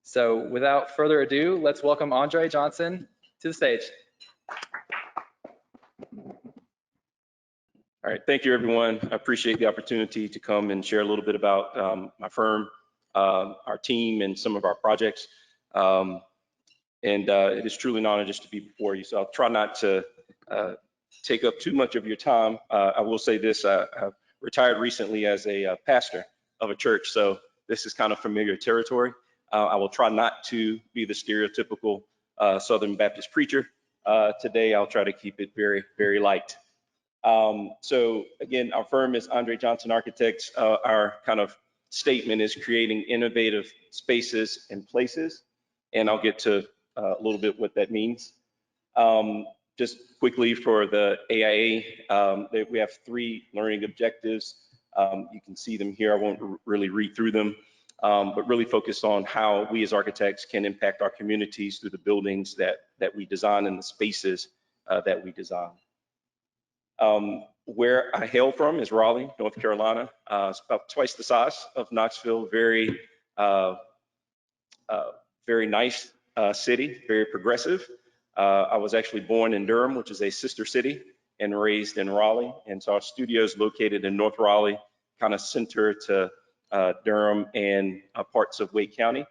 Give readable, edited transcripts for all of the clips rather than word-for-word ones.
So without further ado, let's welcome Andre Johnson to the stage. All right, thank you everyone. I appreciate the opportunity to come and share a little bit about my firm, our team, and some of our projects. It is truly an honor just to be before you. So I'll try not to take up too much of your time. I will say this, I've retired recently as a pastor of a church, so this is kind of familiar territory. I will try not to be the stereotypical Southern Baptist preacher. Today, I'll try to keep it very, very light. So again, our firm is Andre Johnson Architects. Our kind of statement is creating innovative spaces and places, and I'll get to a little bit what that means. Just quickly for the AIA, we have 3 learning objectives. You can see them here. I won't really read through them, but really focus on how we as architects can impact our communities through the buildings that we design and the spaces that we design. Where I hail from is Raleigh, North Carolina. It's about twice the size of Knoxville. Very nice city, very progressive. I was actually born in Durham, which is a sister city, and raised in Raleigh. And so our studio is located in North Raleigh, kind of center to Durham and parts of Wake County.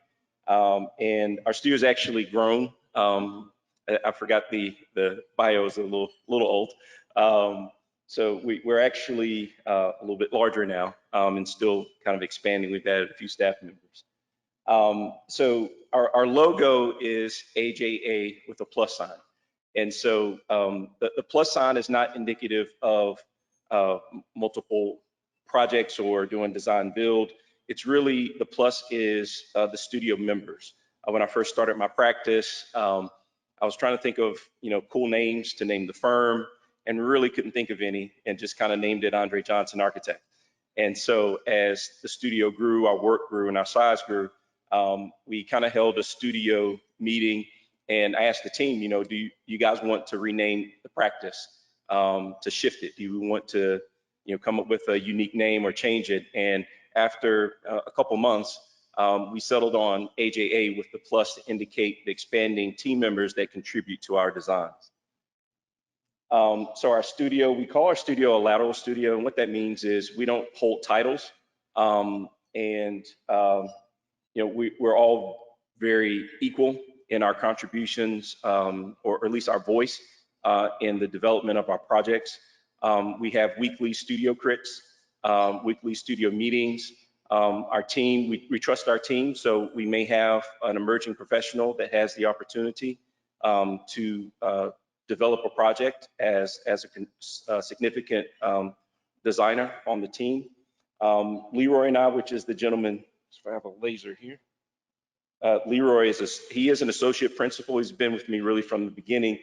And our studio is actually grown. I forgot the bio is a little old. So we're actually a little bit larger now and still kind of expanding. We've added a few staff members. So our logo is AJA with a plus sign. And so the plus sign is not indicative of multiple projects or doing design build. It's really, the plus is the studio members. When I first started my practice, I was trying to think of, cool names to name the firm, and really couldn't think of any, and just kind of named it Andre Johnson Architect. And so as the studio grew, our work grew, and our size grew, we kind of held a studio meeting, and I asked the team, do you guys want to rename the practice, to shift it? Do you want to, come up with a unique name or change it? And after a couple months, we settled on AJA with the plus to indicate the expanding team members that contribute to our designs. So our studio, we call our studio a lateral studio, and what that means is we don't hold titles, we're all very equal in our contributions, or at least our voice in the development of our projects. We have weekly studio crits, weekly studio meetings. Our team, we trust our team, so we may have an emerging professional that has the opportunity to develop a project as a significant designer on the team. Leroy and I, which is the gentleman, if I have a laser here. Leroy he is an associate principal. He's been with me really from the beginning,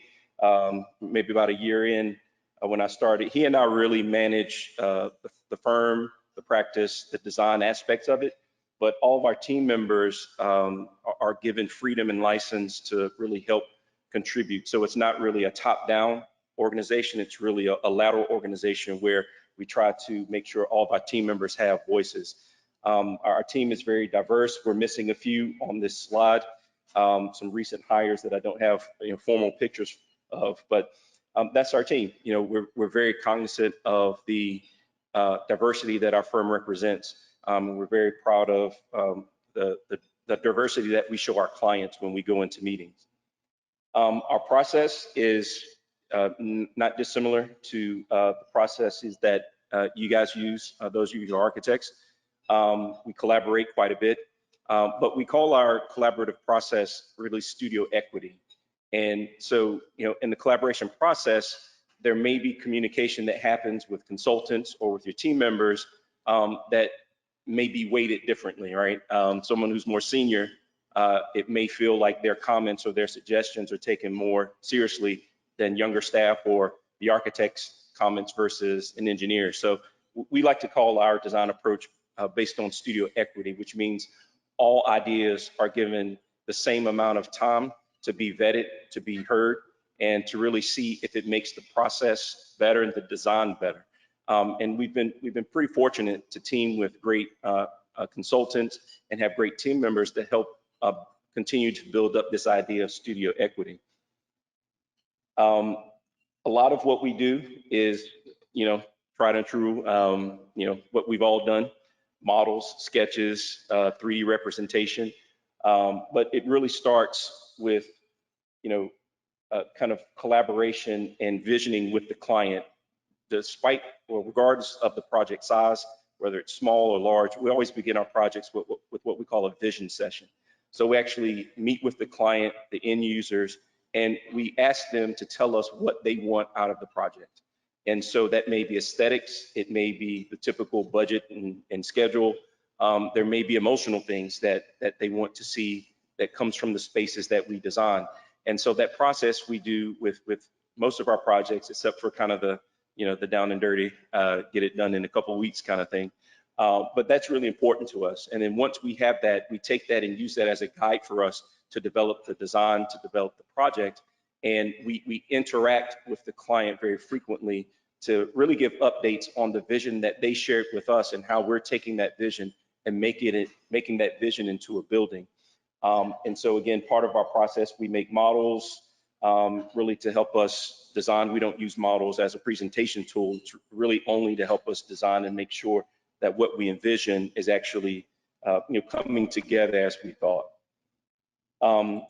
maybe about a year in when I started. He and I really manage the firm, the practice, the design aspects of it, but all of our team members are given freedom and license to really help contribute. So it's not really a top-down organization, it's really a lateral organization where we try to make sure all of our team members have voices. Our team is very diverse. We're missing a few on this slide, some recent hires that I don't have formal pictures of, but that's our team. We're very cognizant of the diversity that our firm represents. We're very proud of the diversity that we show our clients when we go into meetings. Our process is not dissimilar to the processes that you guys use, those of you who are architects. We collaborate quite a bit, but we call our collaborative process really studio equity. And so, in the collaboration process, there may be communication that happens with consultants or with your team members that may be weighted differently, right? Someone who's more senior, it may feel like their comments or their suggestions are taken more seriously than younger staff or the architect's comments versus an engineer. So we like to call our design approach based on studio equity, which means all ideas are given the same amount of time to be vetted, to be heard, and to really see if it makes the process better and the design better. And we've been pretty fortunate to team with great consultants and have great team members to help continue to build up this idea of studio equity. A lot of what we do is, tried and true, what we've all done, models, sketches, 3D representation. But it really starts with, kind of collaboration and visioning with the client, despite or regardless of the project size, whether it's small or large. We always begin our projects with what we call a vision session. So we actually meet with the client, the end users, and we ask them to tell us what they want out of the project. And so that may be aesthetics, it may be the typical budget and schedule. There may be emotional things that they want to see that comes from the spaces that we design. And so that process we do with most of our projects, except for kind of the down and dirty, get it done in a couple of weeks kind of thing. But that's really important to us. And then once we have that, we take that and use that as a guide for us to develop the design, to develop the project. And we interact with the client very frequently to really give updates on the vision that they shared with us and how we're taking that vision and making that vision into a building. And so again, part of our process, we make models really to help us design. We don't use models as a presentation tool. It's really only to help us design and make sure that what we envision is actually coming together as we thought.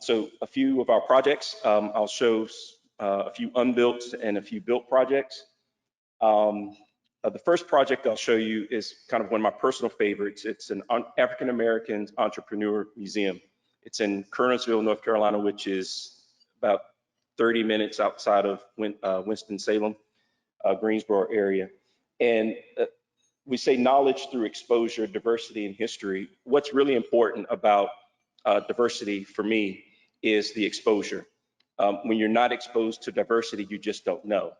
So a few of our projects, I'll show a few unbuilt and a few built projects. The first project I'll show you is kind of one of my personal favorites. It's an African American entrepreneur museum. It's in Kernersville, North Carolina, which is about 30 minutes outside of Winston-Salem, Greensboro area. And we say knowledge through exposure, diversity, and history. What's really important about diversity for me is the exposure. When you're not exposed to diversity, you just don't know.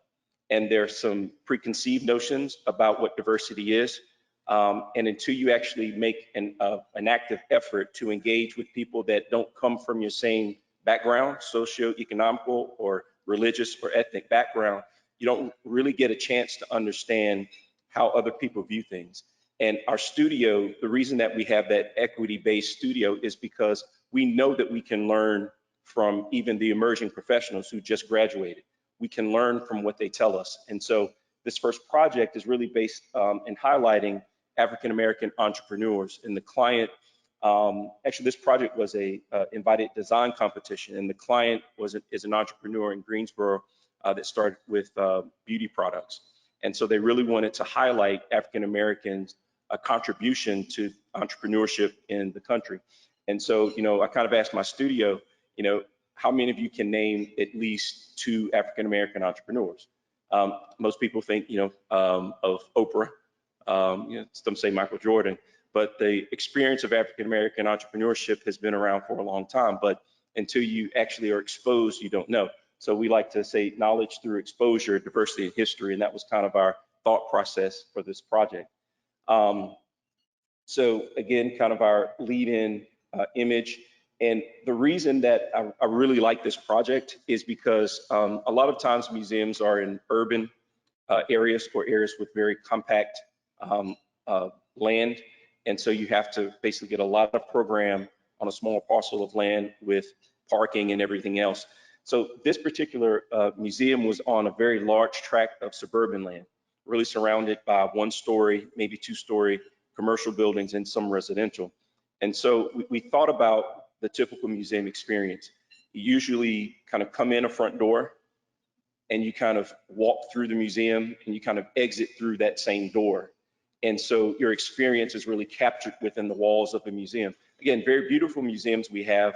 And there's some preconceived notions about what diversity is. And until you actually make an active effort to engage with people that don't come from your same background, socio-economical or religious or ethnic background, you don't really get a chance to understand how other people view things. And our studio, the reason that we have that equity-based studio is because we know that we can learn from even the emerging professionals who just graduated. We can learn from what they tell us. And so this first project is really based in highlighting African-American entrepreneurs. And the client, actually this project was a invited design competition, and the client is an entrepreneur in Greensboro that started with beauty products. And so they really wanted to highlight African-Americans' contribution to entrepreneurship in the country. And so, I kind of asked my studio, how many of you can name at least 2 African-American entrepreneurs? Most people think, of Oprah, some say Michael Jordan, but the experience of African-American entrepreneurship has been around for a long time, but until you actually are exposed, you don't know. So we like to say knowledge through exposure, diversity, and history, and that was kind of our thought process for this project. So again, kind of our lead-in image. And the reason that I really like this project is because a lot of times museums are in urban areas or areas with very compact land. And so you have to basically get a lot of program on a small parcel of land with parking and everything else. So this particular museum was on a very large tract of suburban land, really surrounded by 1-story, maybe 2-story commercial buildings and some residential. And so we thought about the typical museum experience. You usually kind of come in a front door and you kind of walk through the museum and you kind of exit through that same door. And so your experience is really captured within the walls of the museum. Again, very beautiful museums we have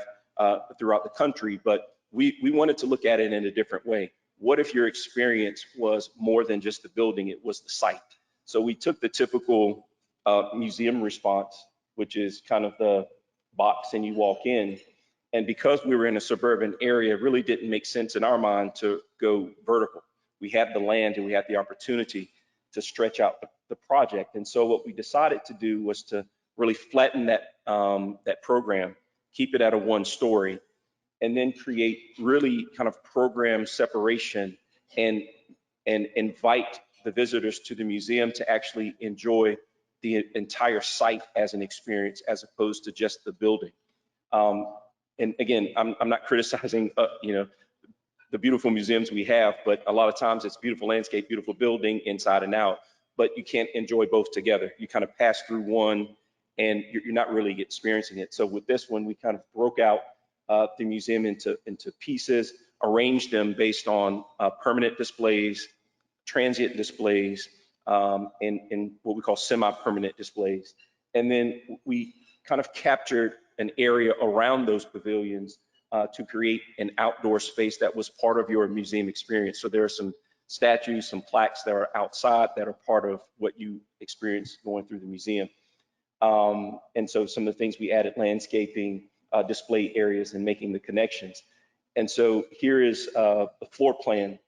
throughout the country, but we wanted to look at it in a different way. What if your experience was more than just the building, it was the site? So we took the typical museum response, which is kind of the box and you walk in. And because we were in a suburban area, it really didn't make sense in our mind to go vertical. We had the land and we had the opportunity to stretch out the project. And so what we decided to do was to really flatten that, that program, keep it at a 1-story, and then create really kind of program separation and invite the visitors to the museum to actually enjoy the entire site as an experience as opposed to just the building. And again, I'm not criticizing, you know, the beautiful museums we have, but a lot of times it's beautiful landscape, beautiful building inside and out, but you can't enjoy both together. You kind of pass through one and you're not really experiencing it. So with this one, we kind of broke out the museum into pieces, arranged them based on permanent displays, transient displays, and what we call semi-permanent displays. And then we kind of captured an area around those pavilions to create an outdoor space that was part of your museum experience. So there are some statues, some plaques that are outside that are part of what you experience going through the museum. And so some of the things we added: landscaping, display areas, and making the connections. And so here is the floor plan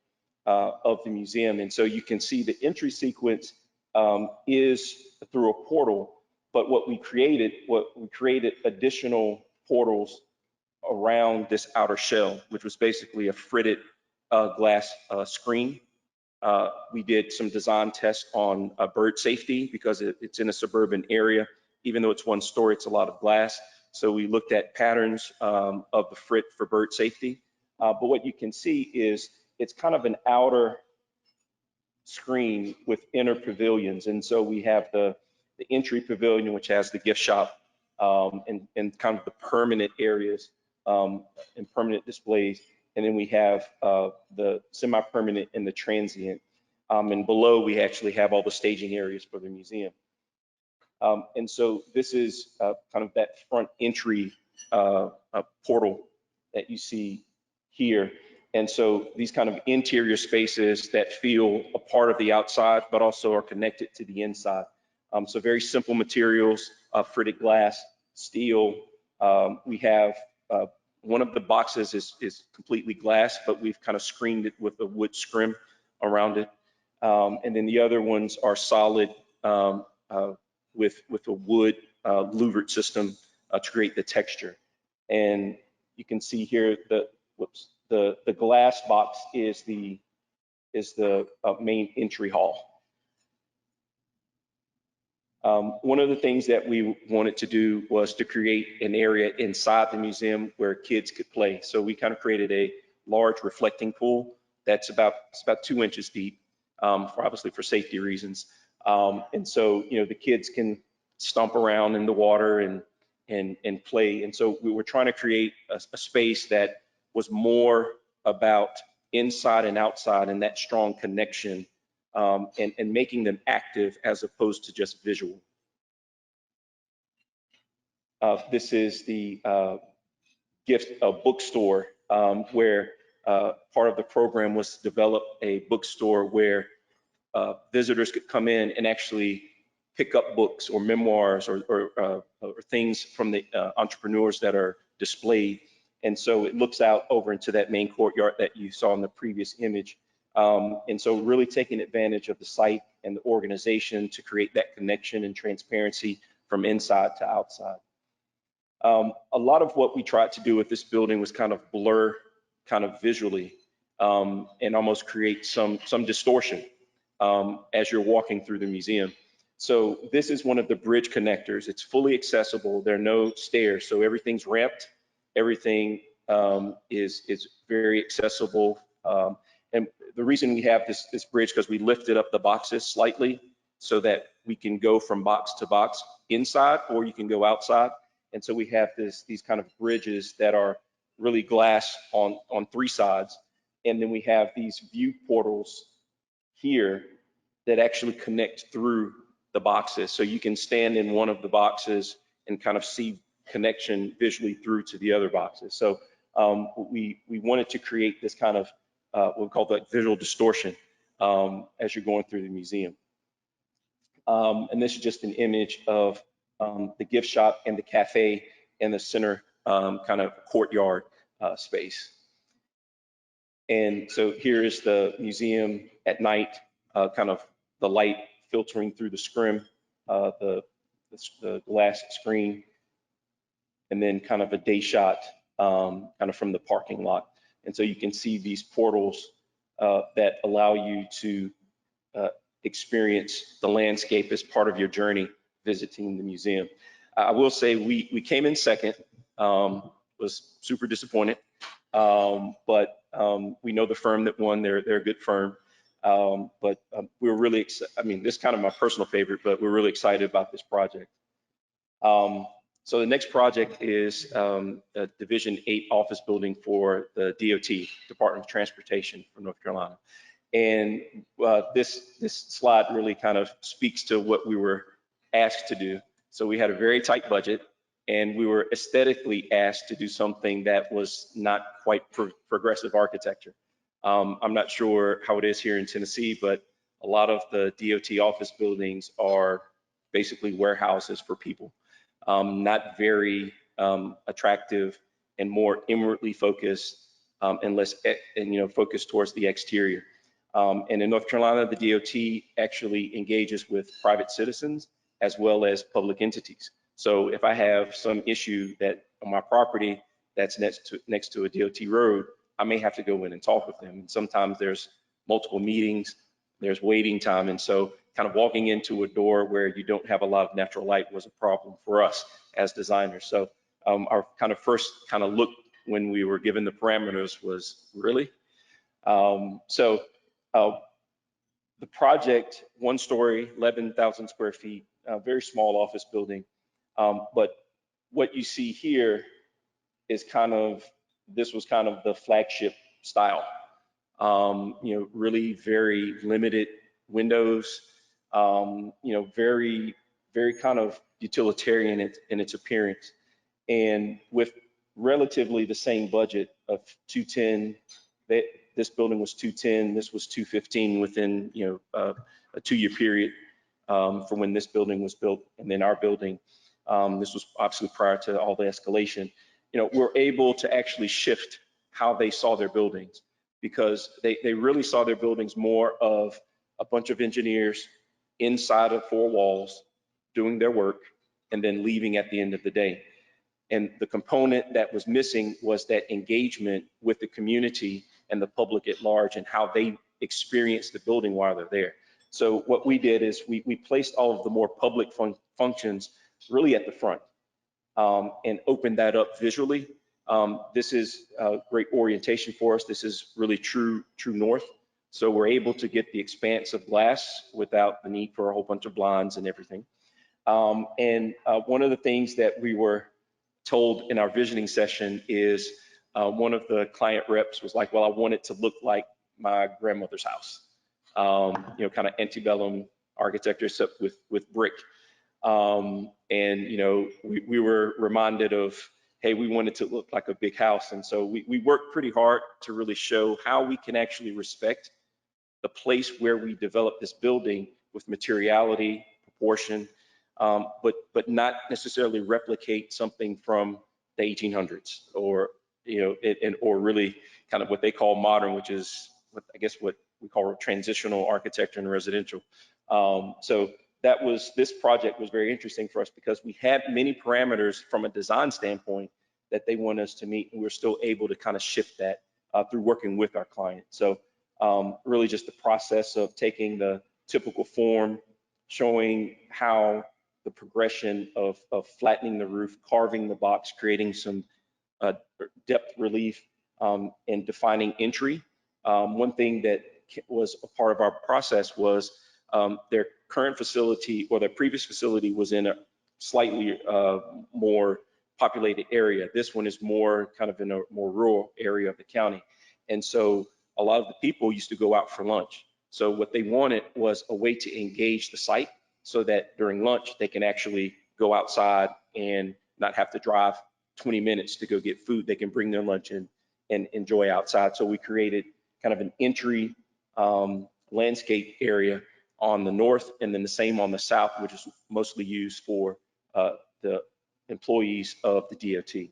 of the museum. And so you can see the entry sequence is through a portal, but what we created additional portals around this outer shell, which was basically a fritted glass screen. We did some design tests on bird safety because it's in a suburban area. Even though it's one story, it's a lot of glass. So we looked at patterns of the frit for bird safety. But what you can see is it's kind of an outer screen with inner pavilions. And so we have the entry pavilion, which has the gift shop and kind of the permanent areas and permanent displays. And then we have the semi-permanent and the transient. And below, we actually have all the staging areas for the museum. And so this is kind of that front entry portal that you see here. And so these kind of interior spaces that feel a part of the outside, but also are connected to the inside. So very simple materials, fritted glass, steel. We have one of the boxes is completely glass, but we've kind of screened it with a wood scrim around it. And then the other ones are solid with a wood louvered system to create the texture. And you can see here the glass box is the main entry hall. One of the things that we wanted to do was to create an area inside the museum where kids could play. So we kind of created a large reflecting pool that's about 2 inches deep, obviously for safety reasons. And so, you know, the kids can stomp around in the water and play. And so we were trying to create a space that was more about inside and outside and that strong connection, and making them active as opposed to just visual. This is the gift bookstore, where part of the program was to develop a bookstore where visitors could come in and actually pick up books or memoirs or things from the entrepreneurs that are displayed. And so it looks out over into that main courtyard that you saw in the previous image. And so really taking advantage of the site and the organization to create that connection and transparency from inside to outside. A lot of what we tried to do with this building was kind of blur kind of visually and almost create some distortion as you're walking through the museum. So this is one of the bridge connectors. It's fully accessible. There are no stairs, so everything's ramped. Everything is very accessible. And the reason we have this bridge, because we lifted up the boxes slightly so that we can go from box to box inside, or you can go outside. And so we have these kind of bridges that are really glass on 3 sides. And then we have these view portals here that actually connect through the boxes. So you can stand in one of the boxes and kind of see connection visually through to the other boxes. So we wanted to create this kind of what we call the visual distortion as you're going through the museum. And this is just an image of the gift shop and the cafe in the center kind of courtyard space. And so here is the museum at night, kind of the light filtering through the scrim, the glass screen, and then kind of a day shot kind of from the parking lot. And so you can see these portals that allow you to experience the landscape as part of your journey visiting the museum. I will say we came in second. was super disappointed. But we know the firm that won. They're a good firm. But we were really excited. I mean, this is kind of my personal favorite, but we're really excited about this project. So the next project is a Division 8 office building for the DOT, Department of Transportation for North Carolina. And this slide really kind of speaks to what we were asked to do. So we had a very tight budget, and we were aesthetically asked to do something that was not quite progressive architecture. I'm not sure how it is here in Tennessee, but a lot of the DOT office buildings are basically warehouses for people. Not very attractive and more inwardly focused and less, focused towards the exterior. And in North Carolina, the DOT actually engages with private citizens as well as public entities. So if I have some issue that on my property that's next to a DOT road, I may have to go in and talk with them. And sometimes there's multiple meetings, there's waiting time. And so kind of walking into a door where you don't have a lot of natural light was a problem for us as designers. So our kind of first kind of look when we were given the parameters was really. The project, 1 story, 11,000 square feet, very small office building. But what you see here is this was kind of the flagship style. Really very limited windows, very, very kind of utilitarian in its appearance. And with relatively the same budget of 210, this building was 210, this was 215 within, a 2-year period from when this building was built. And then our building, this was obviously prior to all the escalation. We're able to actually shift how they saw their buildings, because they really saw their buildings more of a bunch of engineers inside of 4 walls doing their work and then leaving at the end of the day. And the component that was missing was that engagement with the community and the public at large and how they experience the building while they're there. So what we did is we placed all of the more public functions really at the front and opened that up visually. This is a great orientation for us. This is really true north. So we're able to get the expanse of glass without the need for a whole bunch of blinds and everything. One of the things that we were told in our visioning session is one of the client reps was like, well, I want it to look like my grandmother's house. Kind of antebellum architecture except with brick. We were reminded of, hey, we wanted to look like a big house. And so we worked pretty hard to really show how we can actually respect the place where we developed this building with materiality, proportion, but not necessarily replicate something from the 1800s or, or really kind of what they call modern, which is what we call transitional architecture and residential. So this project was very interesting for us because we had many parameters from a design standpoint that they want us to meet, and we're still able to kind of shift that through working with our client. So really just the process of taking the typical form, showing how the progression of flattening the roof, carving the box, creating some depth relief, and defining entry. One thing that was a part of our process was their current facility or their previous facility was in a slightly more populated area. This one is more kind of in a more rural area of the county. And so a lot of the people used to go out for lunch. So what they wanted was a way to engage the site so that during lunch, they can actually go outside and not have to drive 20 minutes to go get food. They can bring their lunch in and enjoy outside. So we created kind of an entry landscape area on the north, and then the same on the south, which is mostly used for the employees of the DOT.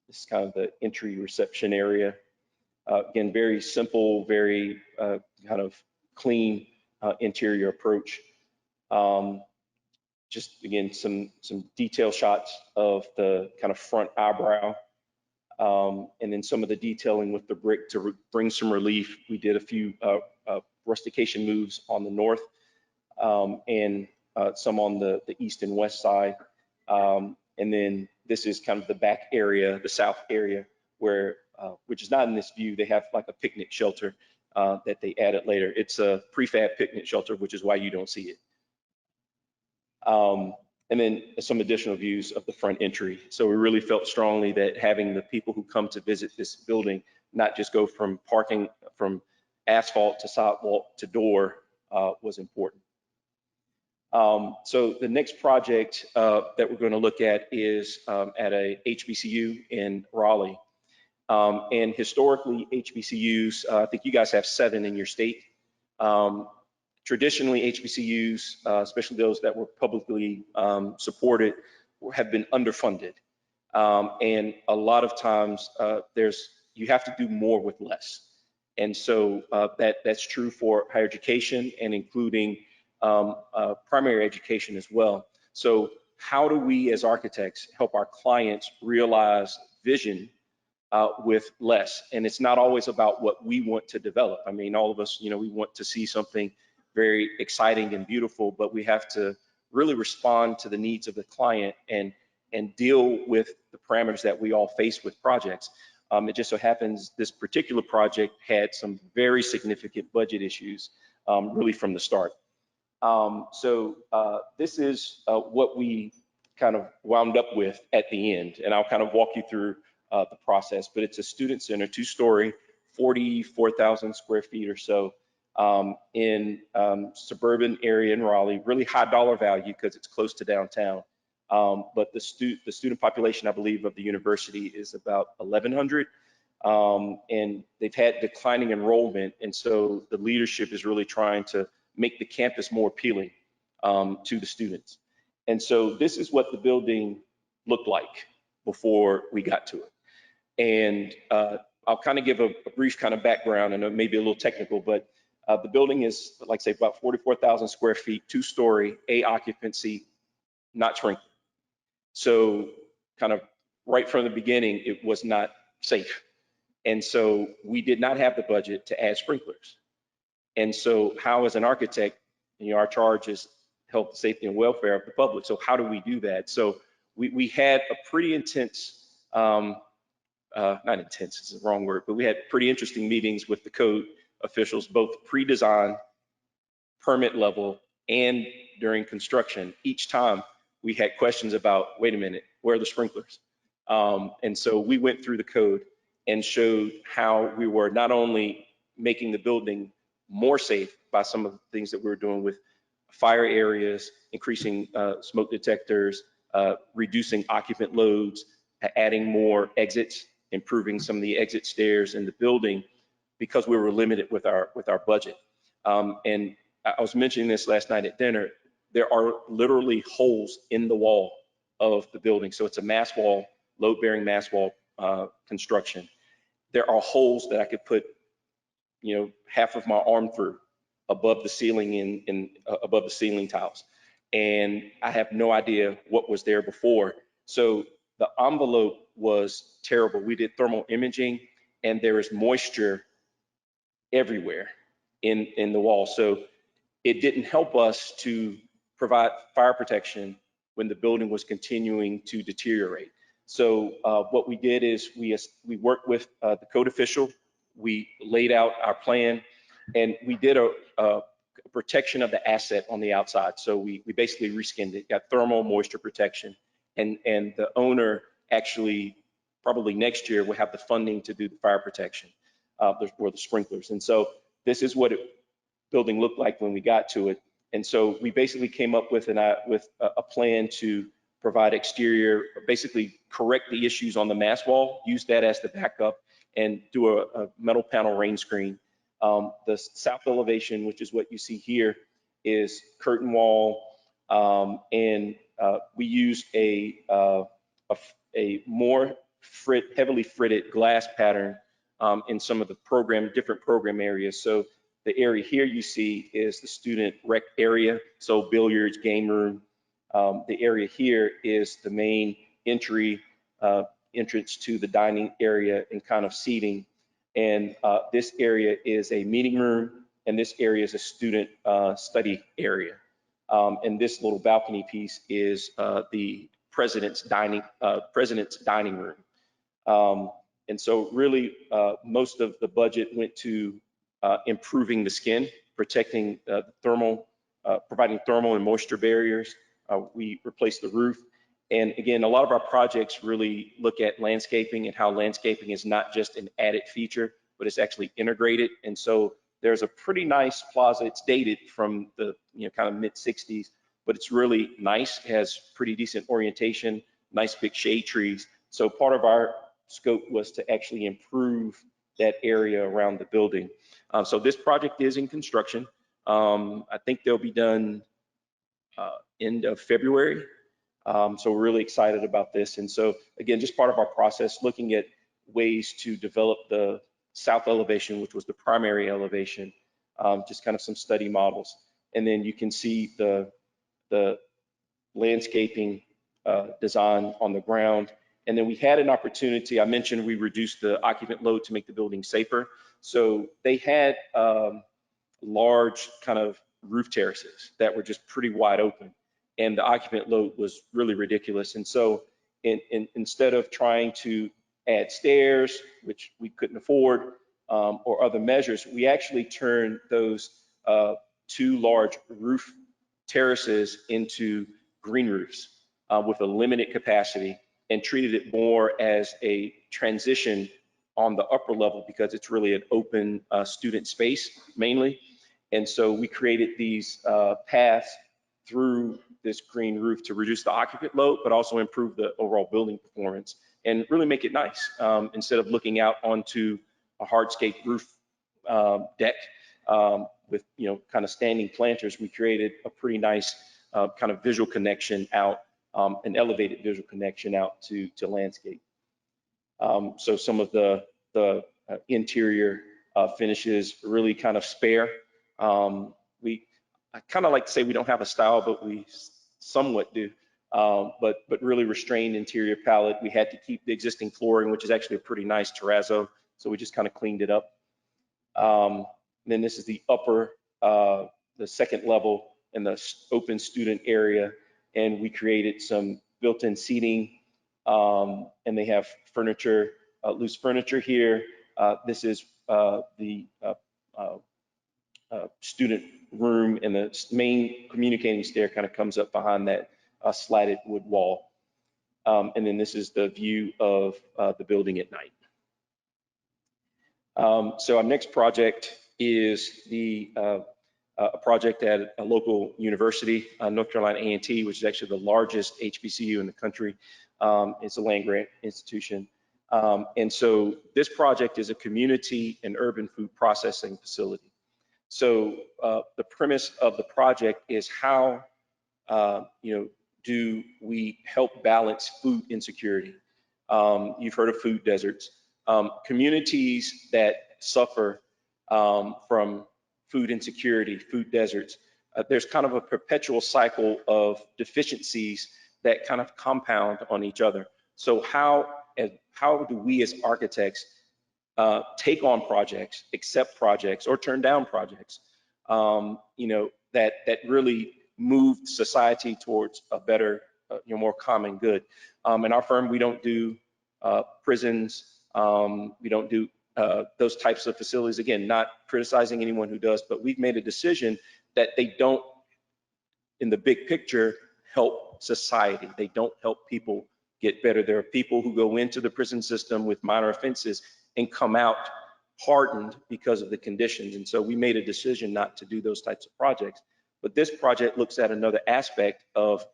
This is kind of the entry reception area. Again, very simple, very kind of clean interior approach. Just again, some detail shots of the kind of front eyebrow, and then some of the detailing with the brick to bring some relief. We did a few rustication moves on the north and some on the east and west side. And then this is kind of the back area, the south area, where, which is not in this view. They have like a picnic shelter that they added later. It's a prefab picnic shelter, which is why you don't see it. And then some additional views of the front entry. So we really felt strongly that having the people who come to visit this building not just go from parking from asphalt to sidewalk to door was important. So the next project that we're going to look at is at a HBCU in Raleigh. And historically, HBCUs, I think you guys have 7 in your state. Traditionally, HBCUs, especially those that were publicly supported, have been underfunded. And a lot of times you have to do more with less. And so that's true for higher education and including primary education as well. So how do we as architects help our clients realize vision with less? And it's not always about what we want to develop. I mean, all of us, we want to see something very exciting and beautiful, but we have to really respond to the needs of the client and deal with the parameters that we all face with projects. It just so happens this particular project had some very significant budget issues really from the start. So this is what we kind of wound up with at the end, and I'll kind of walk you through the process. But it's a student center, 2-story, 44,000 square feet or so in suburban area in Raleigh. Really high dollar value because it's close to downtown. But the student population, I believe, of the university is about 1,100. And they've had declining enrollment, and so the leadership is really trying to make the campus more appealing to the students. And so this is what the building looked like before we got to it. And I'll kind of give a brief kind of background, and it may be a little technical, but the building is, like I say, about 44,000 square feet, 2-story, A occupancy, not sprinkled. So kind of right from the beginning, it was not safe. And so we did not have the budget to add sprinklers. And so how, as an architect, our charge is health, safety, and welfare of the public. So how do we do that? So we had a pretty intense, not intense is the wrong word, but we had pretty interesting meetings with the code officials, both pre-design, permit level, and during construction. Each time we had questions about, wait a minute, where are the sprinklers? And so we went through the code and showed how we were not only making the building more safe by some of the things that we were doing with fire areas, increasing smoke detectors, reducing occupant loads, adding more exits, improving some of the exit stairs in the building because we were limited with our budget. And I was mentioning this last night at dinner. There are literally holes in the wall of the building. So it's a mass wall, load-bearing mass wall construction. There are holes that I could put, half of my arm through above the ceiling above the ceiling tiles. And I have no idea what was there before. So the envelope was terrible. We did thermal imaging, and there is moisture everywhere in the wall. So it didn't help us to provide fire protection when the building was continuing to deteriorate. So what we did is we worked with the code official. We laid out our plan, and we did a protection of the asset on the outside. So we basically reskinned it, got thermal moisture protection, and the owner actually probably next year will have the funding to do the fire protection or the sprinklers. And so this is what the building looked like when we got to it. And so we basically came up with a plan to provide exterior, basically correct the issues on the mass wall, use that as the backup, and do a metal panel rain screen. The south elevation, which is what you see here, is curtain wall, and we used a more heavily fritted glass pattern in some of the different program areas. So the area here you see is the student rec area, so billiards, game room. The area here is the main entrance to the dining area and kind of seating. And this area is a meeting room, and this area is a student study area. And this little balcony piece is the president's dining room. And so really, most of the budget went to improving the skin, protecting providing thermal and moisture barriers. We replaced the roof. And again, a lot of our projects really look at landscaping and how landscaping is not just an added feature, but it's actually integrated. And so there's a pretty nice plaza. It's dated from the kind of mid-60s, but it's really nice. It has pretty decent orientation, nice big shade trees. So part of our scope was to actually improve that area around the building. So this project is in construction. I think they'll be done end of February. So we're really excited about this. And so again, just part of our process, looking at ways to develop the south elevation, which was the primary elevation, just kind of some study models. And then you can see the landscaping design on the ground. And then we had an opportunity, I mentioned we reduced the occupant load to make the building safer. So they had large kind of roof terraces that were just pretty wide open, and the occupant load was really ridiculous. And so instead of trying to add stairs, which we couldn't afford, or other measures, we actually turned those two large roof terraces into green roofs with a limited capacity, and treated it more as a transition on the upper level because it's really an open student space mainly. And so we created these paths through this green roof to reduce the occupant load, but also improve the overall building performance and really make it nice. Instead of looking out onto a hardscape roof deck with kind of standing planters, we created a pretty nice kind of visual connection out, an elevated visual connection out to landscape. So some of the interior finishes really kind of spare. I kind of like to say we don't have a style, but we somewhat do. But really restrained interior palette. We had to keep the existing flooring, which is actually a pretty nice terrazzo, so we just kind of cleaned it up. Then this is the upper, the second level in the open student area, and we created some built-in seating, and they have furniture, loose furniture here. This is the student room, and the main communicating stair kind of comes up behind that slatted wood wall. And then this is the view of the building at night. So our next project is a project at a local university, North Carolina A&T, which is actually the largest HBCU in the country. It's a land grant institution. And so this project is a community and urban food processing facility. So the premise of the project is how do we help balance food insecurity? You've heard of food deserts. Communities that suffer from food insecurity, food deserts, there's kind of a perpetual cycle of deficiencies that kind of compound on each other. So how do we as architects take on projects, accept projects, or turn down projects, that really move society towards a better, more common good? In our firm, we don't do prisons, we don't do those types of facilities. Again, not criticizing anyone who does, but we've made a decision that they don't, in the big picture, help society. They don't help people get better. There are people who go into the prison system with minor offenses and come out hardened because of the conditions. And so we made a decision not to do those types of projects. But this project looks at another aspect of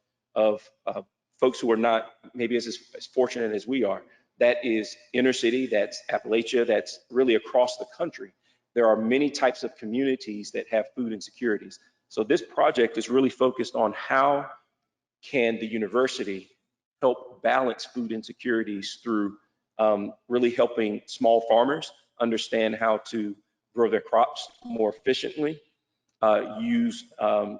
folks who are not maybe as fortunate as we are. That is inner city, that's Appalachia, that's really across the country. There are many types of communities that have food insecurities. So this project is really focused on how can the university help balance food insecurities through really helping small farmers understand how to grow their crops more efficiently, use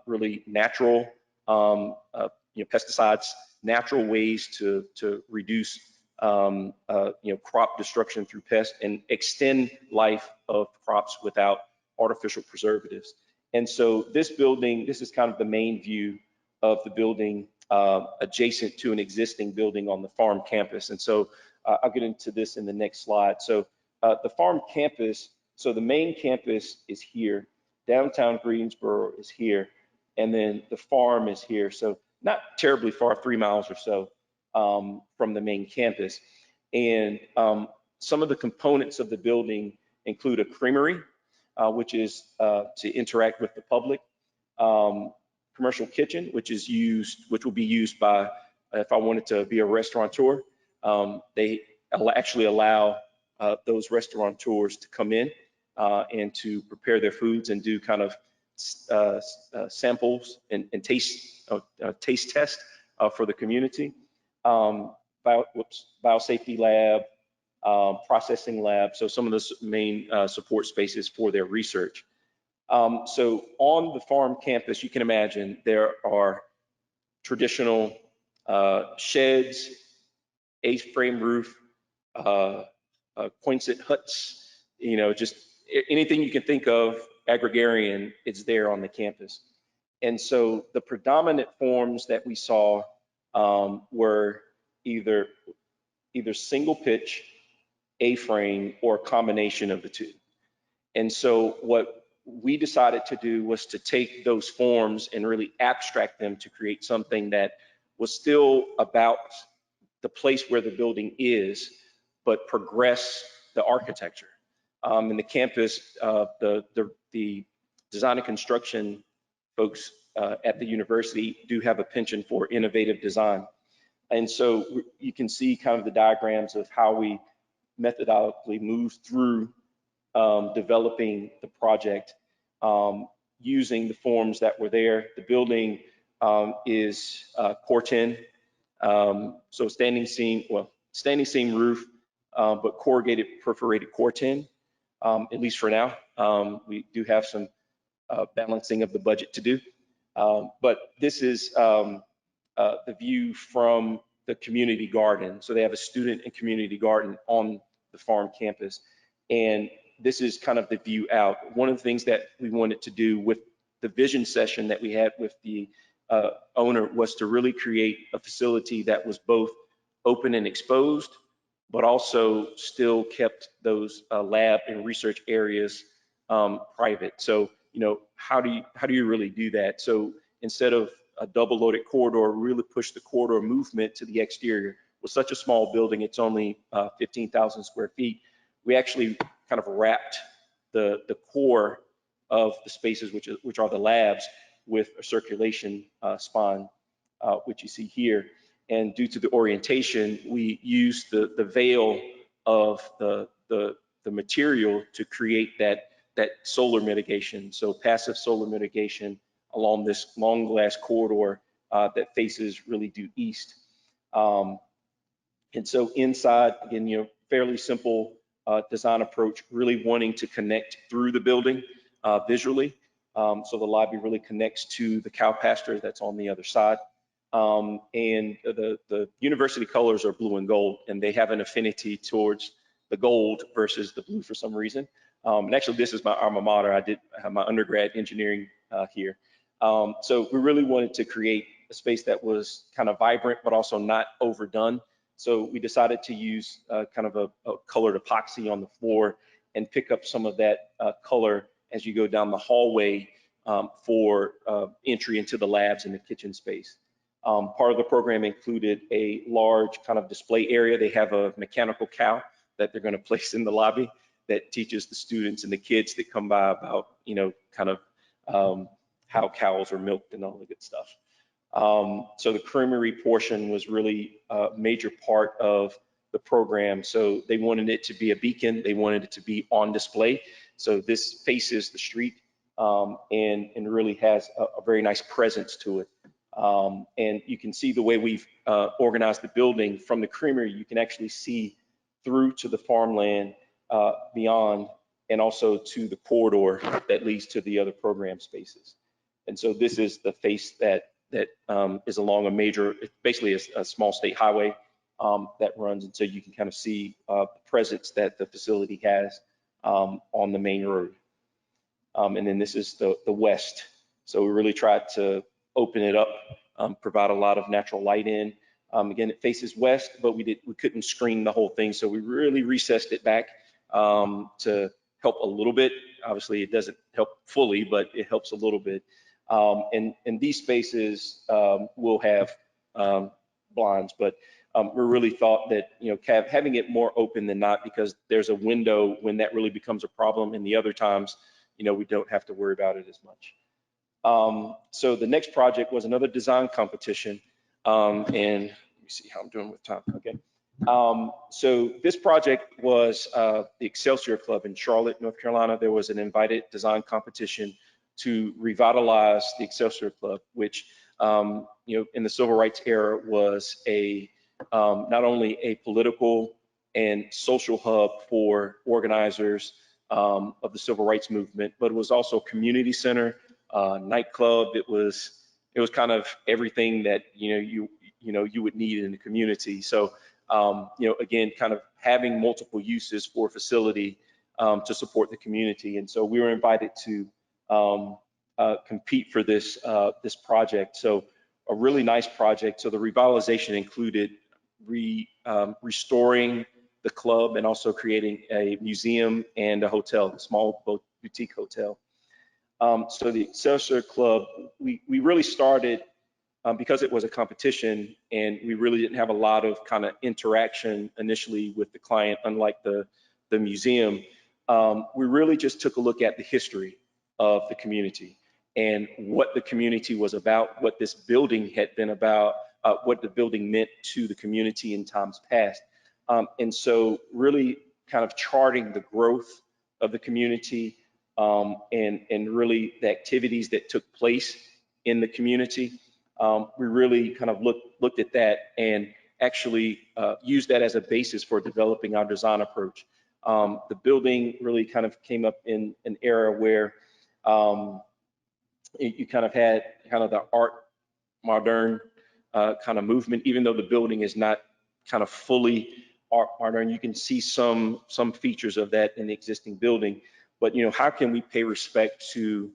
really natural pesticides, natural ways to reduce crop destruction through pests, and extend life of crops without artificial preservatives. And so this building, this is kind of the main view of the building. adjacent to an existing building on the farm campus. And so I'll get into this in the next slide. So the farm campus, so the main campus is here, downtown Greensboro is here, and then the farm is here. So not terribly far, 3 miles or so from the main campus. And some of the components of the building include a creamery, which is to interact with the public, commercial kitchen, which will be used by, if I wanted to be a restaurateur, they actually allow those restaurateurs to come in and to prepare their foods and do kind of samples and taste test for the community. Biosafety lab, processing lab, so some of the main support spaces for their research. So on the farm campus, you can imagine there are traditional sheds, A-frame roof, Quonset huts, just anything you can think of agrarian, it's there on the campus. And so the predominant forms that we saw were either single pitch, A-frame, or a combination of the two. And so what we decided to do was to take those forms and really abstract them to create something that was still about the place where the building is, but progress the architecture. In the campus, the design and construction folks at the university do have a penchant for innovative design. And so you can see kind of the diagrams of how we methodically moved through developing the project using the forms that were there. The building is core 10, so standing seam roof, but corrugated perforated core 10, at least for now. We do have some balancing of the budget to do, but this is the view from the community garden. So they have a student and community garden on the farm campus, and this is kind of the view out. One of the things that we wanted to do with the vision session that we had with the owner was to really create a facility that was both open and exposed, but also still kept those lab and research areas private. So, how do you really do that? So instead of a double loaded corridor, really push the corridor movement to the exterior. With such a small building, it's only 15,000 square feet. We actually kind of wrapped the core of the spaces, which are the labs, with a circulation spine, which you see here. And due to the orientation, we used the veil of the material to create that solar mitigation. So passive solar mitigation along this long glass corridor that faces really due east. And so inside, again, fairly simple design approach, really wanting to connect through the building visually. So the lobby really connects to the cow pasture that's on the other side. And the university colors are blue and gold, and they have an affinity towards the gold versus the blue for some reason. And actually, this is my alma mater. I did have my undergrad engineering here. So we really wanted to create a space that was kind of vibrant, but also not overdone. So we decided to use kind of a colored epoxy on the floor and pick up some of that color as you go down the hallway for entry into the labs and the kitchen space. Part of the program included a large kind of display area. They have a mechanical cow that they're going to place in the lobby that teaches the students and the kids that come by about, kind of how cows are milked and all the good stuff. So the creamery portion was really a major part of the program. So they wanted it to be a beacon. They wanted it to be on display. So this faces the street and really has a very nice presence to it. And you can see the way we've organized the building from the creamery. You can actually see through to the farmland beyond, and also to the corridor that leads to the other program spaces. And so this is the face that is along a major, basically a small state highway that runs, and so you can kind of see the presence that the facility has on the main road. And then this is the west. So we really tried to open it up provide a lot of natural light in. Again, it faces west, but we couldn't screen the whole thing, so we really recessed it back to help a little bit. Obviously, it doesn't help fully, but it helps a little bit. And these spaces will have blinds, but we really thought that, having it more open than not, because there's a window when that really becomes a problem, and the other times, we don't have to worry about it as much. So the next project was another design competition, and let me see how I'm doing with time. Okay. So this project was the Excelsior Club in Charlotte, North Carolina. There was an invited design competition to revitalize the Excelsior Club, which in the civil rights era was not only a political and social hub for organizers of the civil rights movement, but it was also a community center, nightclub. It was kind of everything that you would need in the community. So again, kind of having multiple uses for a facility to support the community. And so we were invited to compete for this project. So a really nice project. So the revitalization included restoring the club and also creating a museum and a hotel, a small boutique hotel. So the Excelsior Club, we really started because it was a competition, and we really didn't have a lot of kind of interaction initially with the client, unlike the museum. We really just took a look at the history of the community and what the community was about, what this building had been about, what the building meant to the community in times past. And so really kind of charting the growth of the community and really the activities that took place in the community. We really kind of looked at that and actually used that as a basis for developing our design approach. The building really kind of came up in an era where you kind of had kind of the art modern kind of movement, even though the building is not kind of fully art modern. You can see some features of that in the existing building. But how can we pay respect to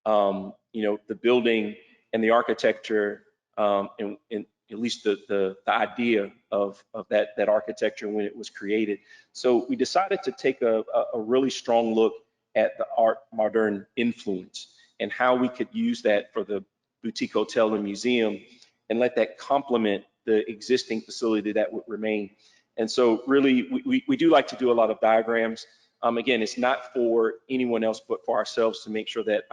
the building and the architecture and at least the idea of that architecture when it was created? So we decided to take a really strong look at the art modern influence and how we could use that for the boutique hotel and museum and let that complement the existing facility that would remain. And so really, we do like to do a lot of diagrams. Again, it's not for anyone else, but for ourselves to make sure that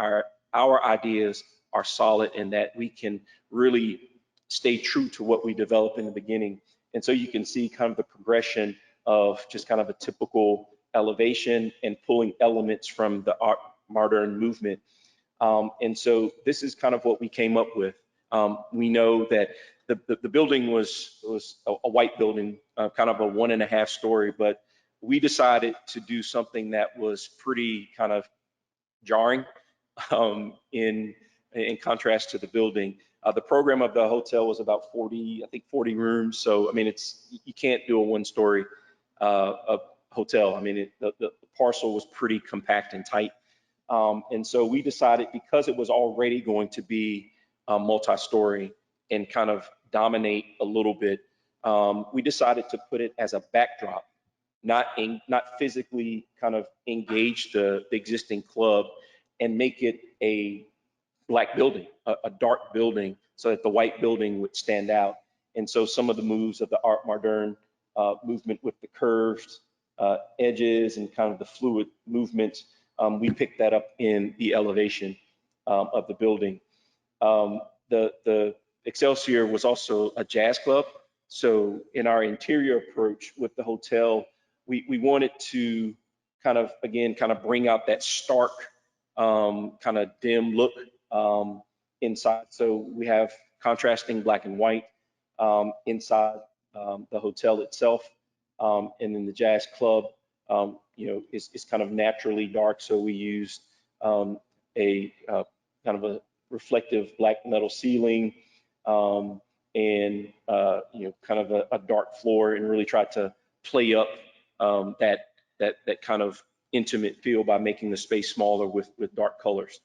our ideas are solid and that we can really stay true to what we developed in the beginning. And so you can see kind of the progression of just kind of a typical elevation and pulling elements from the art modern movement. And so this is kind of what we came up with. We know that the building was a white building, kind of a 1.5 story, but we decided to do something that was pretty kind of jarring in contrast to the building. The program of the hotel was about 40 rooms. So, I mean, you can't do a 1-story hotel. I mean, the parcel was pretty compact and tight. And so we decided, because it was already going to be multi-story and kind of dominate a little bit, we decided to put it as a backdrop, not physically kind of engage the existing club and make it a black building, a dark building, so that the white building would stand out. And so some of the moves of the art modern movement with the curved edges and kind of the fluid movements, we picked that up in the elevation of the building. The Excelsior was also a jazz club. So in our interior approach with the hotel, we wanted to kind of bring out that stark, kind of dim look inside. So we have contrasting black and white inside the hotel itself. And then the jazz club, is kind of naturally dark. So we used a kind of a reflective black metal ceiling and kind of a dark floor, and really tried to play up that kind of intimate feel by making the space smaller with dark colors.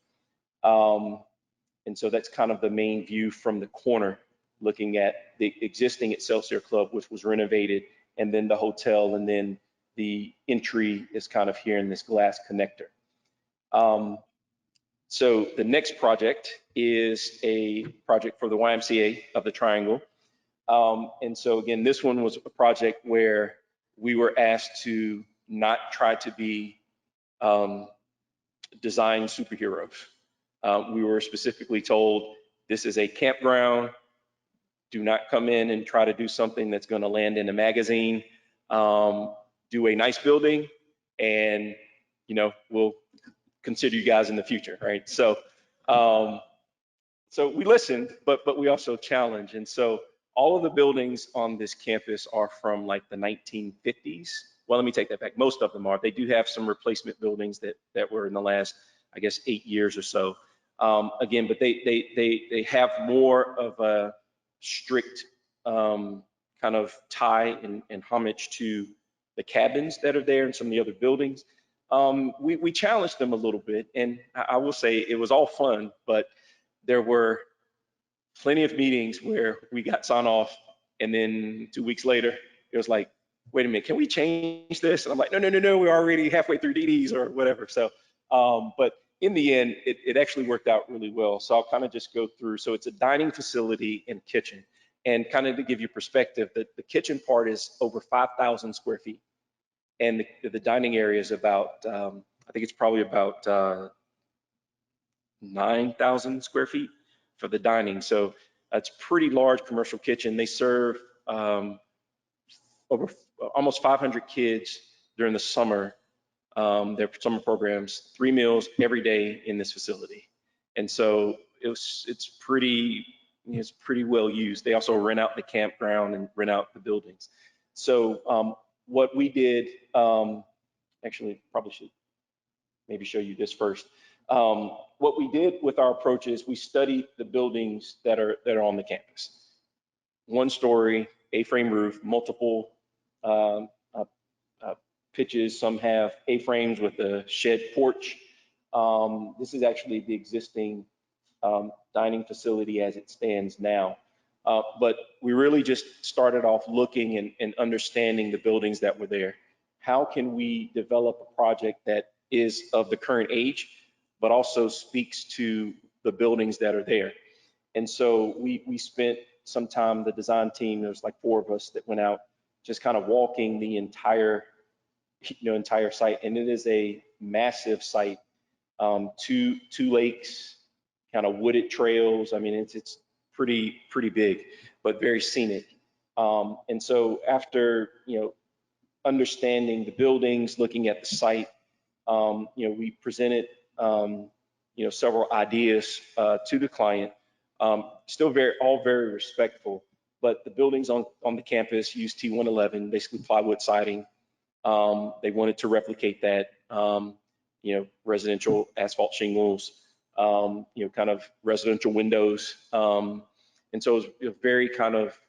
And so that's kind of the main view from the corner, looking at the existing Excelsior Club, which was renovated, and then the hotel, and then the entry is kind of here in this glass connector. So the next project is a project for the YMCA of the Triangle. And so again, this one was a project where we were asked to not try to be design superheroes. We were specifically told, this is a campground. Do not come in and try to do something that's going to land in a magazine. Do a nice building, and we'll consider you guys in the future, right? So, so we listened, but we also challenged. And so all of the buildings on this campus are from like the 1950s. Well, let me take that back. Most of them are. They do have some replacement buildings that were in the last, I guess, 8 years or so. Again, but they have more of a strict kind of tie and homage to the cabins that are there and some of the other buildings. We challenged them a little bit, and I will say it was all fun, but there were plenty of meetings where we got sign off, and then 2 weeks later, it was like, wait a minute, can we change this? And I'm like, no, we're already halfway through DDs or whatever. So, but in the end, it actually worked out really well. So I'll kind of just go through. So it's a dining facility and kitchen. And kind of to give you perspective, the kitchen part is over 5,000 square feet. And the dining area is about, I think it's probably about 9,000 square feet for the dining. So it's pretty large commercial kitchen. They serve over almost 500 kids during the summer, their summer programs, 3 meals every day in this facility. And so it's pretty well used. They also rent out the campground and rent out the buildings. So what we did, actually probably should maybe show you this first. What we did with our approach is we studied the buildings that are on the campus. 1-story, A-frame roof, multiple pitches. Some have A-frames with a shed porch. This is actually the existing dining facility as it stands now. But we really just started off looking and understanding the buildings that were there. How can we develop a project that is of the current age, but also speaks to the buildings that are there? And so we spent some time, the design team, there's like 4 of us that went out, just kind of walking the entire site. And it is a massive site, 2 lakes, kind of wooded trails. I mean, it's pretty big, but very scenic. And so after, understanding the buildings, looking at the site, we presented, several ideas to the client. Still all very respectful, but the buildings on the campus use T111, basically plywood siding. They wanted to replicate that, residential asphalt shingles, kind of residential windows. And so it was very kind of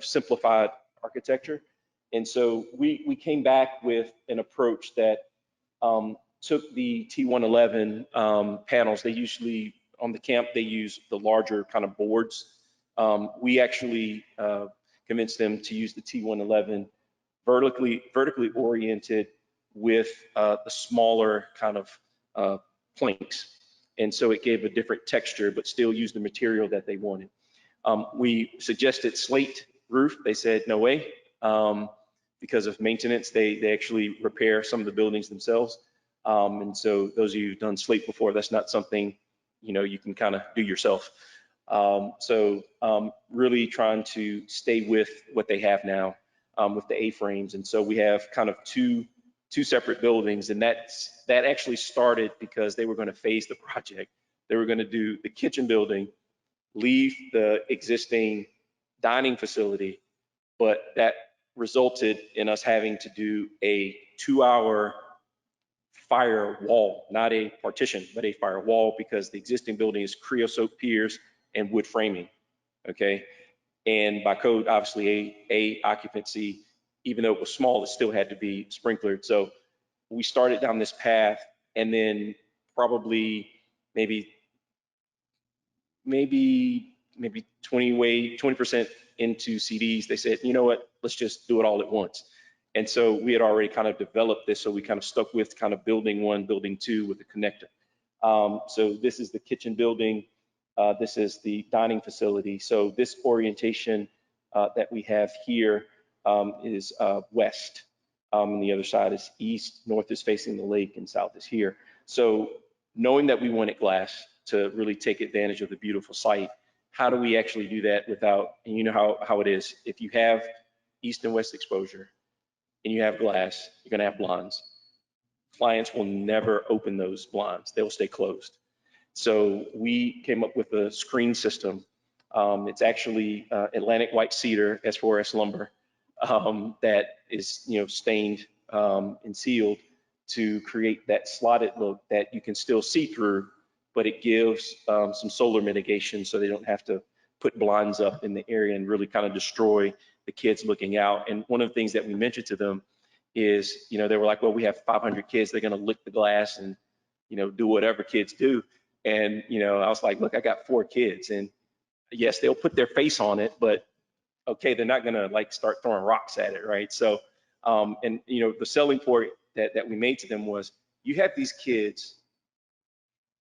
simplified architecture. And so we came back with an approach that took the T111 panels. They usually, on the camp, they use the larger kind of boards. We actually convinced them to use the T111 vertically oriented with the smaller kind of planks. And so it gave a different texture, but still used the material that they wanted. We suggested slate roof. They said, no way. Because of maintenance, they actually repair some of the buildings themselves. And so those of you who've done slate before, that's not something, you can kind of do yourself. So really trying to stay with what they have now with the A-frames. And so we have kind of two separate buildings, and that actually started because they were going to phase the project. They were going to do the kitchen building, leave the existing dining facility, but that resulted in us having to do a 2-hour firewall, not a partition, but a firewall, because the existing building is creosote piers and wood framing, okay? And by code, obviously a occupancy, even though it was small, it still had to be sprinklered. So we started down this path, and then probably maybe maybe 20% into CDs, they said, you know what, let's just do it all at once. And so we had already kind of developed this, so we kind of stuck with kind of building 1, building 2 with the connector. So this is the kitchen building. This is the dining facility. So this orientation that we have here is west, and the other side is east. North is facing the lake, and south is here. So knowing that we wanted glass to really take advantage of the beautiful site, how do we actually do that without, and you know how it is, if you have east and west exposure and you have glass, you're gonna have blinds. Clients will never open those blinds. They will stay closed. So we came up with a screen system. It's actually Atlantic white cedar, S4S lumber, that is, stained and sealed to create that slotted look that you can still see through, but it gives some solar mitigation so they don't have to put blinds up in the area and really kind of destroy the kids looking out. And one of the things that we mentioned to them is, they were like, well, we have 500 kids, they're gonna lick the glass and, do whatever kids do. And, I was like, look, I got 4 kids, and yes, they'll put their face on it, but okay, they're not gonna like start throwing rocks at it, right? So, and the selling point that we made to them was, you have these kids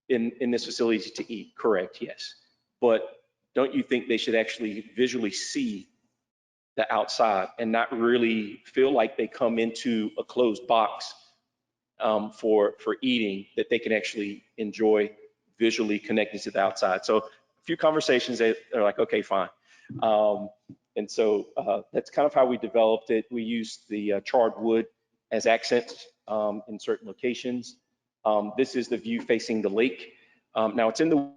in this facility to eat, correct? Yes, but don't you think they should actually visually see the outside and not really feel like they come into a closed box for eating, that they can actually enjoy visually connected to the outside? So a few conversations, they're like, okay, fine. And so that's kind of how we developed it. We used the charred wood as accents in certain locations. This is the view facing the lake. Now it's in the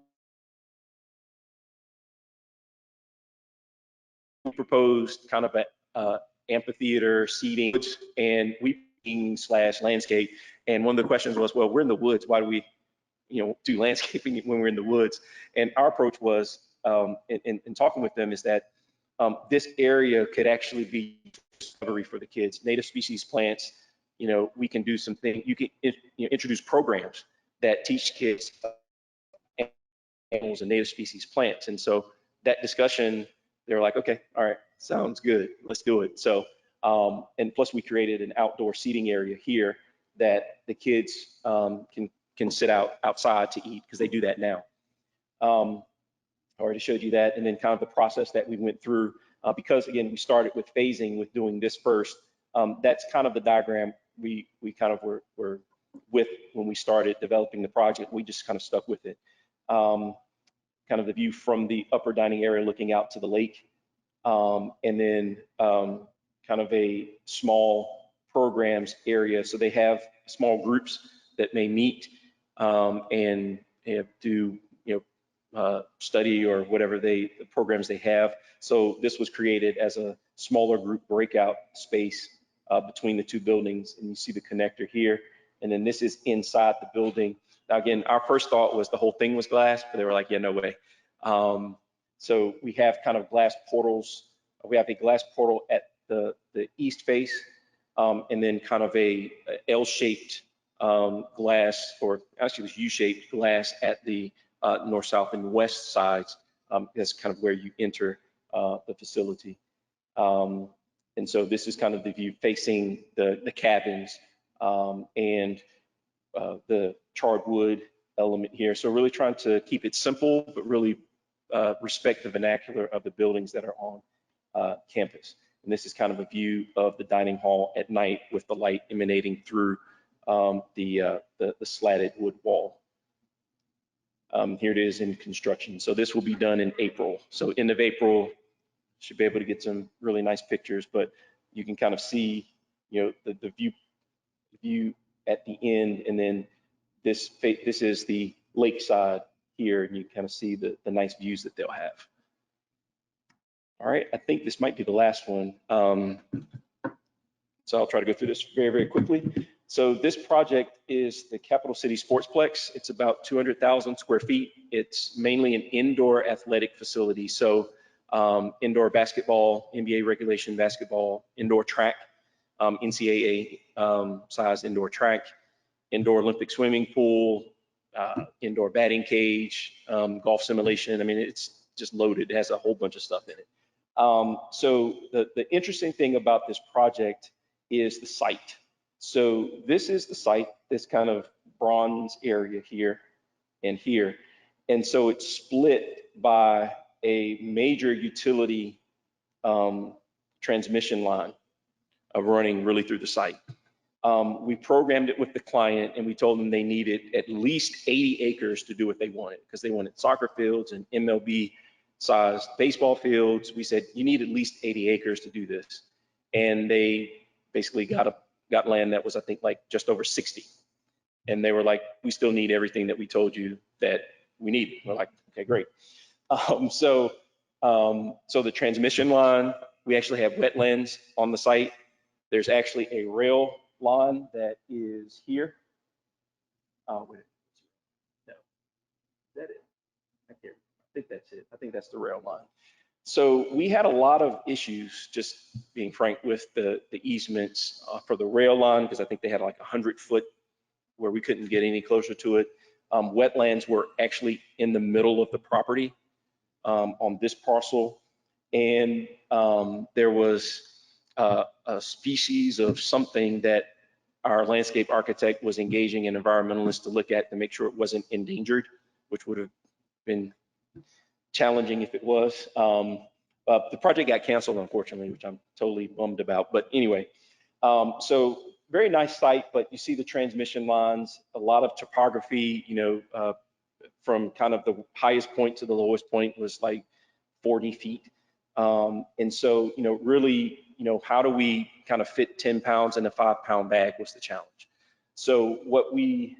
proposed kind of a amphitheater seating and weeping / landscape. And one of the questions was, well, we're in the woods. Why do we, do landscaping when we're in the woods? And our approach was, in talking with them, is that this area could actually be discovery for the kids. Native species plants, we can do some things. You can introduce programs that teach kids animals and native species plants. And so that discussion, they were like, okay, all right, sounds good, let's do it. So, and plus we created an outdoor seating area here that the kids can sit outside to eat, because they do that now. I already showed you that, and then kind of the process that we went through, because again, we started with phasing, with doing this first. That's kind of the diagram we kind of were with when we started developing the project. We just kind of stuck with it. Kind of the view from the upper dining area looking out to the lake, and then kind of a small programs area. So they have small groups that may meet and do study or whatever the programs they have. So this was created as a smaller group breakout space between the 2 buildings, and you see the connector here. And then this is inside the building. Now, again, our first thought was the whole thing was glass, but they were like, yeah, no way. So we have kind of glass portals. We have a glass portal at the east face, and then kind of a L-shaped glass, or actually it was U-shaped glass at the north, south, and west sides. That's kind of where you enter the facility. And so this is kind of the view facing the cabins and the charred wood element here. So really trying to keep it simple, but really respect the vernacular of the buildings that are on campus. And this is kind of a view of the dining hall at night with the light emanating through the slatted wood wall. Here it is in construction. So this will be done in April. So end of April, should be able to get some really nice pictures, but you can kind of see, the view at the end, and then this is the lakeside here, and you kind of see the nice views that they'll have. All right, I think this might be the last one. So I'll try to go through this very, very quickly. So this project is the Capital City Sportsplex. It's about 200,000 square feet. It's mainly an indoor athletic facility. So indoor basketball, NBA regulation basketball, indoor track, NCAA size indoor track, indoor Olympic swimming pool, indoor batting cage, golf simulation. I mean, it's just loaded. It has a whole bunch of stuff in it. So the interesting thing about this project is the site. So this is the site, this kind of bronze area here and here. And so it's split by a major utility transmission line running really through the site. We programmed it with the client and we told them they needed at least 80 acres to do what they wanted, because they wanted soccer fields and MLB sized baseball fields. We said, you need at least 80 acres to do this. And they basically got land that was, I think, like just over 60. And they were like, we still need everything that we told you that we needed. We're like, okay, great. So the transmission line, we actually have wetlands on the site. There's actually a rail line that is here. Oh, wait. No. Is that it? I think that's it. I think that's the rail line. So we had a lot of issues, just being frank, with the easements for the rail line, because I think they had like 100-foot where we couldn't get any closer to it. Wetlands were actually in the middle of the property on this parcel. And there was a species of something that our landscape architect was engaging an environmentalist to look at to make sure it wasn't endangered, which would have been challenging if it was. The project got canceled, unfortunately, which I'm totally bummed about. But anyway, so very nice site, but you see the transmission lines, a lot of topography, from kind of the highest point to the lowest point was like 40 feet. And so, really, how do we kind of fit 10 pounds in a 5-pound bag was the challenge. So what we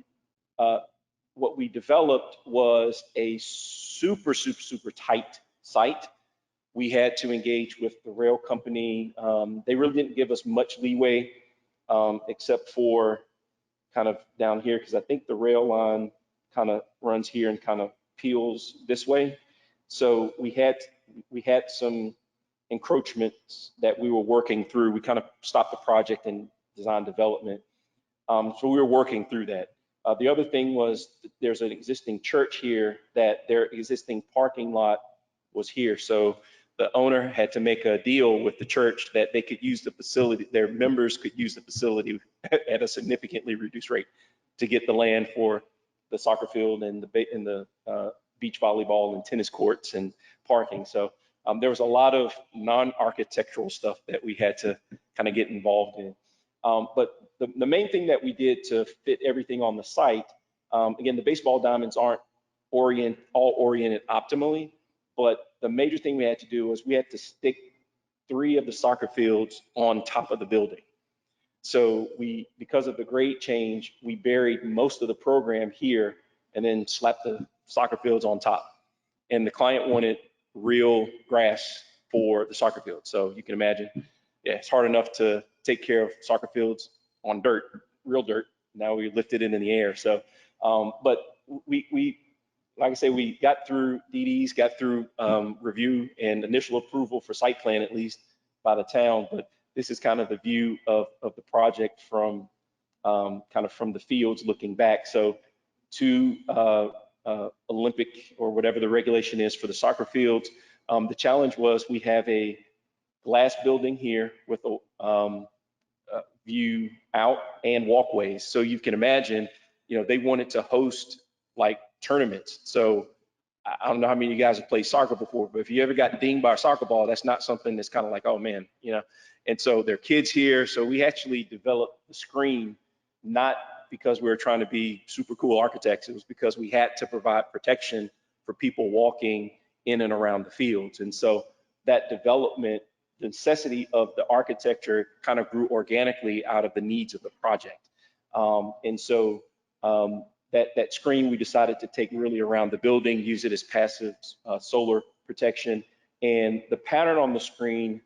developed was a super tight site. We had to engage with the rail company. They really didn't give us much leeway, except for kind of down here, because I think the rail line kind of runs here and kind of peels this way. So we had some encroachments that we were working through. We kind of stopped the project in design development. So we were working through that. The other thing was there's an existing church here that their existing parking lot was here. So the owner had to make a deal with the church that they could use the facility, their members could use the facility at a significantly reduced rate to get the land for the soccer field and the beach volleyball and tennis courts and parking. So there was a lot of non-architectural stuff that we had to kind of get involved in. But the main thing that we did to fit everything on the site, again, the baseball diamonds aren't all oriented optimally, but the major thing we had to do was we had to stick 3 of the soccer fields on top of the building. So because of the grade change, we buried most of the program here and then slapped the soccer fields on top. And the client wanted real grass for the soccer field. So you can imagine, yeah, it's hard enough to take care of soccer fields on dirt, real dirt. Now we lifted it in the air. So, but we like I say, we got through DDs, got through review and initial approval for site plan, at least by the town. But this is kind of the view of the project from kind of from the fields looking back. So to Olympic or whatever the regulation is for the soccer fields, the challenge was we have a glass building here with a view out and walkways. So you can imagine, they wanted to host like tournaments. So I don't know how many of you guys have played soccer before, but if you ever got dinged by a soccer ball, that's not something that's kind of like, oh man, And so there are kids here. So we actually developed the screen, not because we were trying to be super cool architects. It was because we had to provide protection for people walking in and around the fields. And so that development, the necessity of the architecture kind of grew organically out of the needs of the project. And so that screen we decided to take really around the building, use it as passive solar protection. And the pattern on the screen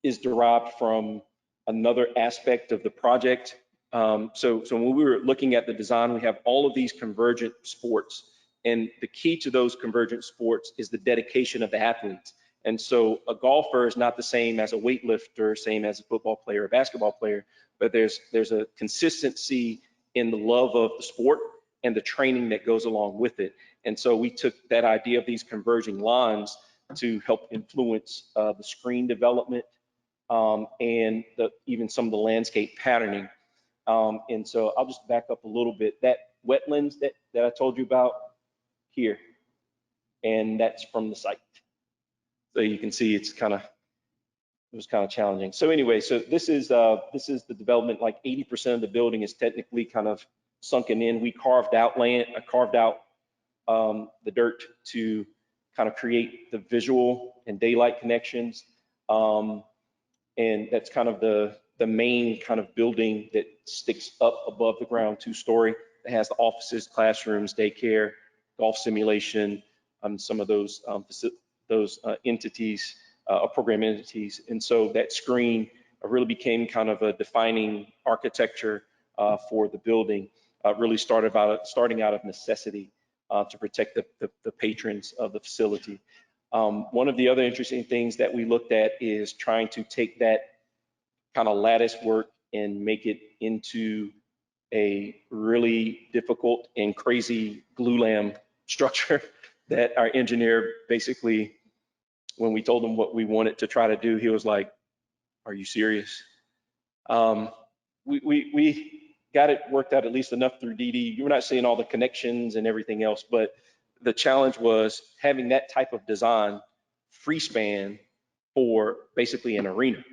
is derived from another aspect of the project. So when we were looking at the design, we have all of these convergent sports. And the key to those convergent sports is the dedication of the athletes. And so a golfer is not the same as a weightlifter, same as a football player or basketball player, but there's a consistency in the love of the sport and the training that goes along with it. And so we took that idea of these converging lines to help influence the screen development and even some of the landscape patterning. And so I'll just back up a little bit. That wetlands that I told you about here, and that's from the site. So you can see it was kind of challenging. So anyway, so this is the development. Like 80% of the building is technically kind of sunken in. We carved out land, carved out the dirt to kind of create the visual and daylight connections. And that's kind of the main kind of building that sticks up above the ground, 2-story. It has the offices, classrooms, daycare, golf simulation, some of those entities, program entities. And so that screen really became kind of a defining architecture for the building. Really starting out of necessity to protect the patrons of the facility. One of the other interesting things that we looked at is trying to take that kind of lattice work and make it into a really difficult and crazy glulam structure that our engineer basically, when we told him what we wanted to try to do, he was like, "Are you serious?" We got it worked out at least enough through DD. You're not seeing all the connections and everything else, but the challenge was having that type of design free span for basically an arena.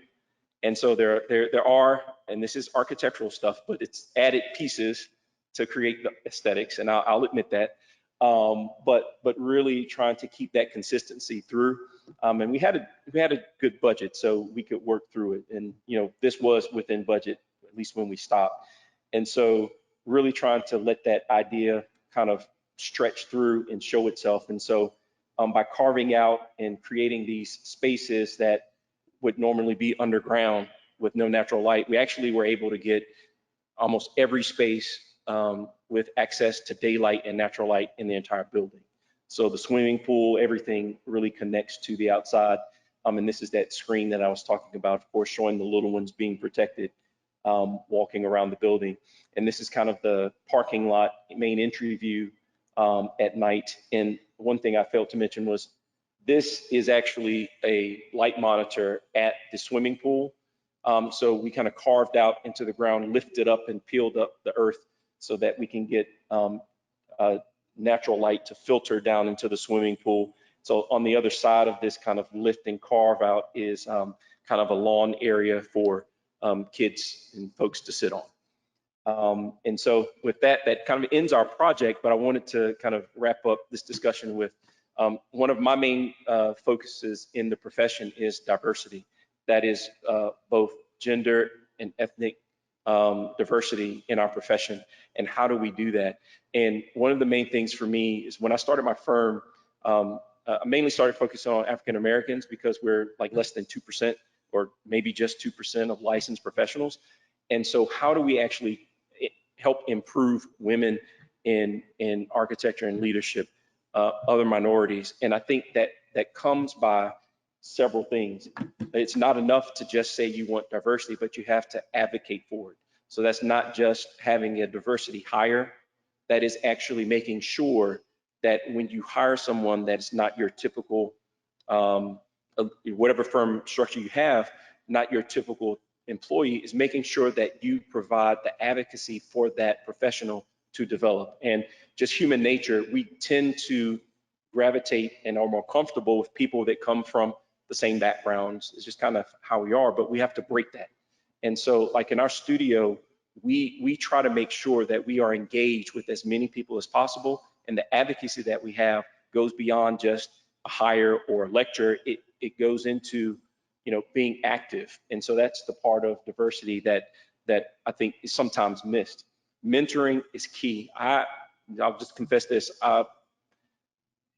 And so there are, and this is architectural stuff, but it's added pieces to create the aesthetics, and I'll admit that. But really trying to keep that consistency through. And we had a good budget, so we could work through it. And this was within budget, at least when we stopped. And so really trying to let that idea kind of stretch through and show itself. And so by carving out and creating these spaces that would normally be underground with no natural light, we actually were able to get almost every space with access to daylight and natural light in the entire building. So the swimming pool, everything really connects to the outside. And this is that screen that I was talking about, of course, showing the little ones being protected, walking around the building. And this is kind of the parking lot main entry view at night. And one thing I failed to mention was this is actually a light monitor at the swimming pool. So we kind of carved out into the ground, lifted up and peeled up the earth so that we can get natural light to filter down into the swimming pool. So on the other side of this kind of lift and carve out is kind of a lawn area for kids and folks to sit on. And so with that, that kind of ends our project, but I wanted to kind of wrap up this discussion with one of my main focuses in the profession is diversity. That is both gender and ethnic diversity in our profession, and how do we do that? And one of the main things for me is when I started my firm, I mainly started focusing on African Americans because we're like less than 2% or maybe just 2% of licensed professionals. And so how do we actually help improve women in architecture and leadership, other minorities? And I think that comes by several things. It's not enough to just say you want diversity, but you have to advocate for it. So that's not just having a diversity hire, that is actually making sure that when you hire someone that's not your typical, whatever firm structure you have, not your typical employee, is making sure that you provide the advocacy for that professional to develop. And just human nature, we tend to gravitate and are more comfortable with people that come from the same backgrounds. It's just kind of how we are, but we have to break that. And so like in our studio, we try to make sure that we are engaged with as many people as possible, and the advocacy that we have goes beyond just a hire or a lecture. It goes into being active. And so that's the part of diversity that I think is sometimes missed. Mentoring is key. I'll just confess this.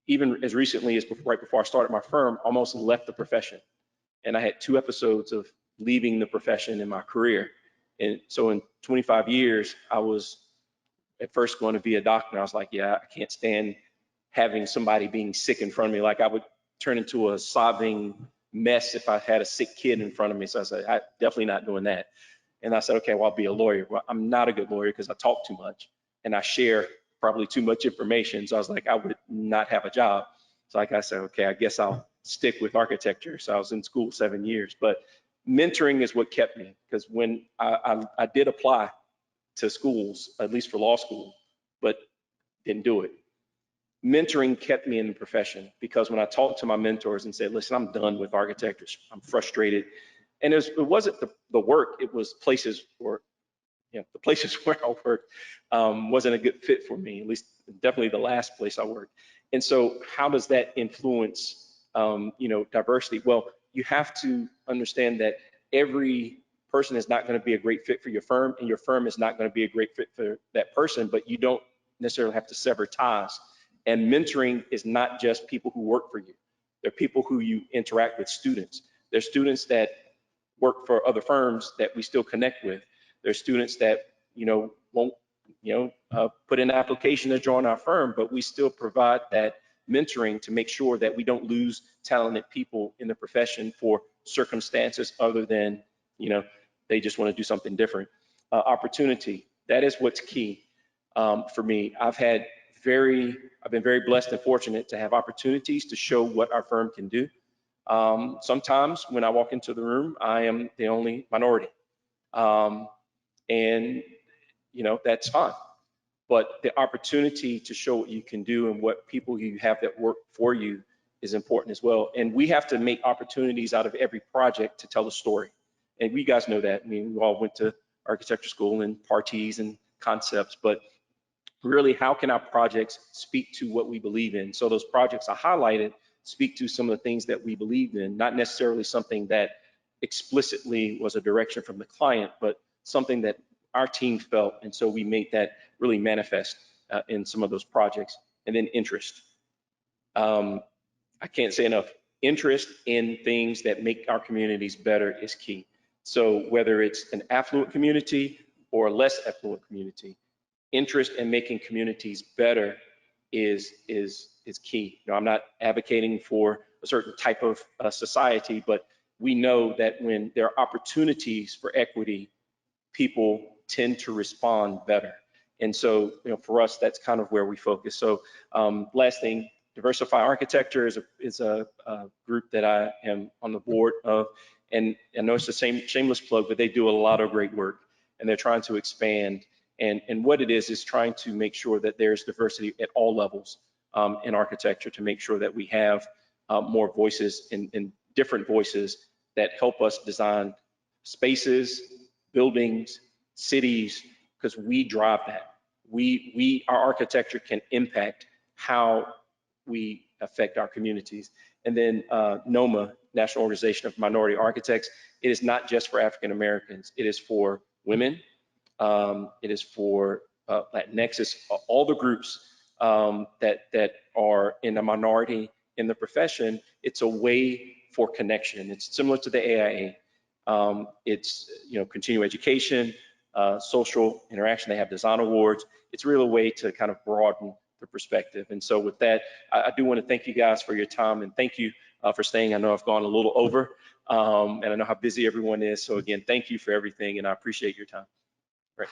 Even as recently as right before I started my firm, almost left the profession. And I had 2 episodes of leaving the profession in my career. And so in 25 years, I was at first going to be a doctor. I was like, yeah, I can't stand having somebody being sick in front of me. Like I would turn into a sobbing mess if I had a sick kid in front of me. So I said, I'm definitely not doing that. And I said, okay, well, I'll be a lawyer. Well, I'm not a good lawyer because I talk too much and I share probably too much information. So I was like, I would not have a job. So like I said, okay, I guess I'll stick with architecture. So I was in school 7 years, but mentoring is what kept me, because when I did apply to schools, at least for law school, but didn't do it. Mentoring kept me in the profession, because when I talked to my mentors and said, listen, I'm done with architecture, I'm frustrated. And it wasn't the work, it was places where, the places where I worked wasn't a good fit for me, at least definitely the last place I worked. And so how does that influence, diversity? Well, you have to understand that every person is not going to be a great fit for your firm, and your firm is not going to be a great fit for that person, but you don't necessarily have to sever ties. And mentoring is not just people who work for you. They're people who you interact with, students. There's students that work for other firms that we still connect with. There's students that, won't, put in an application to join our firm, but we still provide that mentoring to make sure that we don't lose talented people in the profession for circumstances other than, they just want to do something different. Opportunity, that is what's key for me. I've been very blessed and fortunate to have opportunities to show what our firm can do. Sometimes when I walk into the room, I am the only minority. And, that's fine. But the opportunity to show what you can do and what people you have that work for you is important as well. And we have to make opportunities out of every project to tell a story. And we guys know that. I mean, we all went to architecture school and parties and concepts, but really, how can our projects speak to what we believe in? So those projects I highlighted speak to some of the things that we believed in, not necessarily something that explicitly was a direction from the client, but something that our team felt. And so we made that really manifest in some of those projects. And then interest. I can't say enough. Interest in things that make our communities better is key. So whether it's an affluent community or a less affluent community, interest in making communities better is key. I'm not advocating for a certain type of society, but we know that when there are opportunities for equity, people tend to respond better. And so, for us, that's kind of where we focus. So last thing, Diversify Architecture is a group that I am on the board of. And I know it's the same shameless plug, but they do a lot of great work, and they're trying to expand. And what it is trying to make sure that there's diversity at all levels in architecture, to make sure that we have more voices and different voices that help us design spaces, buildings, cities, because we drive that. Our architecture can impact how we affect our communities. And then NOMA, National Organization of Minority Architects, it is not just for African Americans, it is for women, it is for Latinx, all the groups that are in a minority in the profession. It's a way for connection. It's similar to the AIA. It's continuing education, social interaction. They have design awards. It's really a way to kind of broaden the perspective. And so with that, I do want to thank you guys for your time, and thank you for staying. I know I've gone a little over, and I know how busy everyone is. So again, thank you for everything, and I appreciate your time. Great.